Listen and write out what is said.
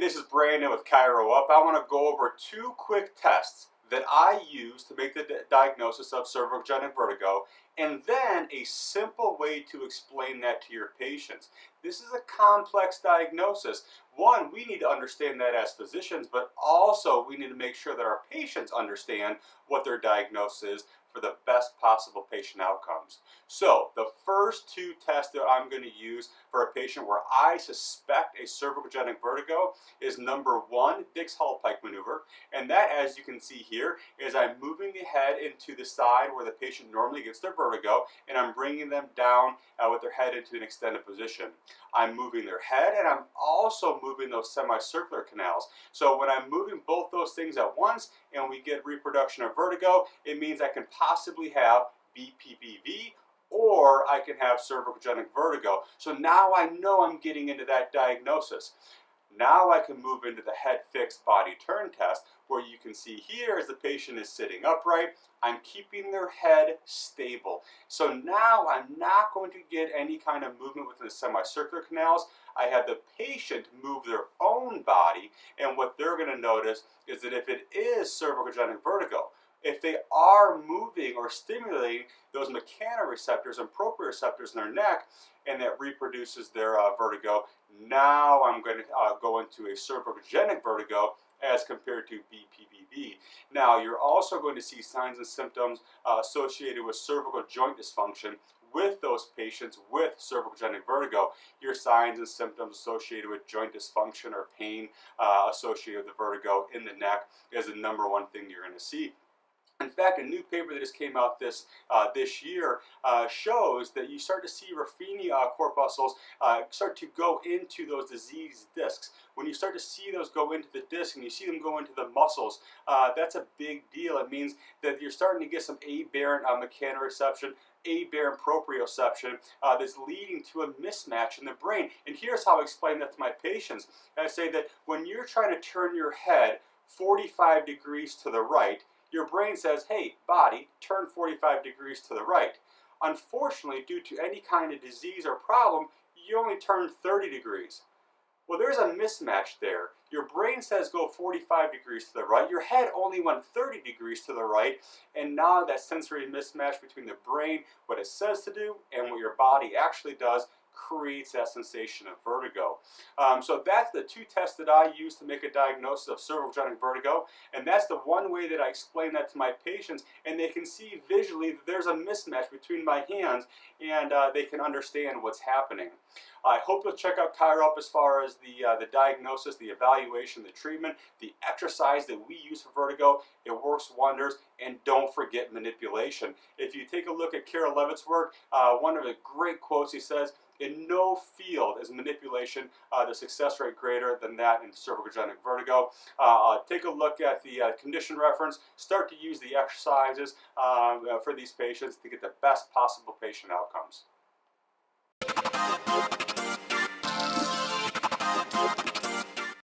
this is Brandon with ChiroUp. I want to go over two quick tests that I use to make the diagnosis of cervicogenic vertigo, and then a simple way to explain that to your patients. This is a complex diagnosis. One, we need to understand that as physicians, but also we need to make sure that our patients understand what their diagnosis is for the best possible patient outcomes. So the first two tests that I'm going to use for a patient where I suspect a cervicogenic vertigo is number one, Dix-Hallpike maneuver, and that, as you can see here, is I'm moving the head into the side where the patient normally gets their vertigo, and I'm bringing them down with their head into an extended position. I'm moving their head, and I'm also moving those semicircular canals. So when I'm moving both those things at once and we get reproduction of vertigo, it means I can possibly have BPVV, or I can have cervicogenic vertigo. So now I know I'm getting into that diagnosis. Now I can move into the head fixed body turn test, where you can see here as the patient is sitting upright, I'm keeping their head stable. So now I'm not going to get any kind of movement within the semicircular canals. I have the patient move their own body, and what they're going to notice is that if it is cervicogenic vertigo, if they are moving or stimulating those mechanoreceptors and proprioceptors in their neck, and that reproduces their vertigo, now I'm going to go into a cervicogenic vertigo as compared to BPVV. Now, you're also going to see signs and symptoms associated with cervical joint dysfunction with those patients with cervicogenic vertigo. Your signs and symptoms associated with joint dysfunction or pain associated with the vertigo in the neck is the number one thing you're going to see. In fact, a new paper that just came out this year shows that you start to see Ruffini corpuscles start to go into those diseased discs. When you start to see those go into the disc and you see them go into the muscles, that's a big deal. It means that you're starting to get some aberrant mechanoreception, aberrant proprioception that's leading to a mismatch in the brain. And here's how I explain that to my patients. I say that when you're trying to turn your head 45 degrees to the right, your brain says, hey, body, turn 45 degrees to the right. Unfortunately, due to any kind of disease or problem, you only turn 30 degrees. Well, there's a mismatch there. Your brain says go 45 degrees to the right. Your head only went 30 degrees to the right. And now that sensory mismatch between the brain, what it says to do, and what your body actually does, creates that sensation of vertigo. So that's the two tests that I use to make a diagnosis of cervicogenic vertigo, and that's the one way that I explain that to my patients, and they can see visually that there's a mismatch between my hands, and they can understand what's happening. I hope you'll check out ChiroUp as far as the diagnosis, the evaluation, the treatment, the exercise that we use for vertigo. It works wonders, and don't forget manipulation. If you take a look at Carol Levitt's work, one of the great quotes he says, in no field is manipulation the success rate greater than that in cervicogenic vertigo. Take a look at the condition reference. Start to use the exercises for these patients to get the best possible patient outcomes.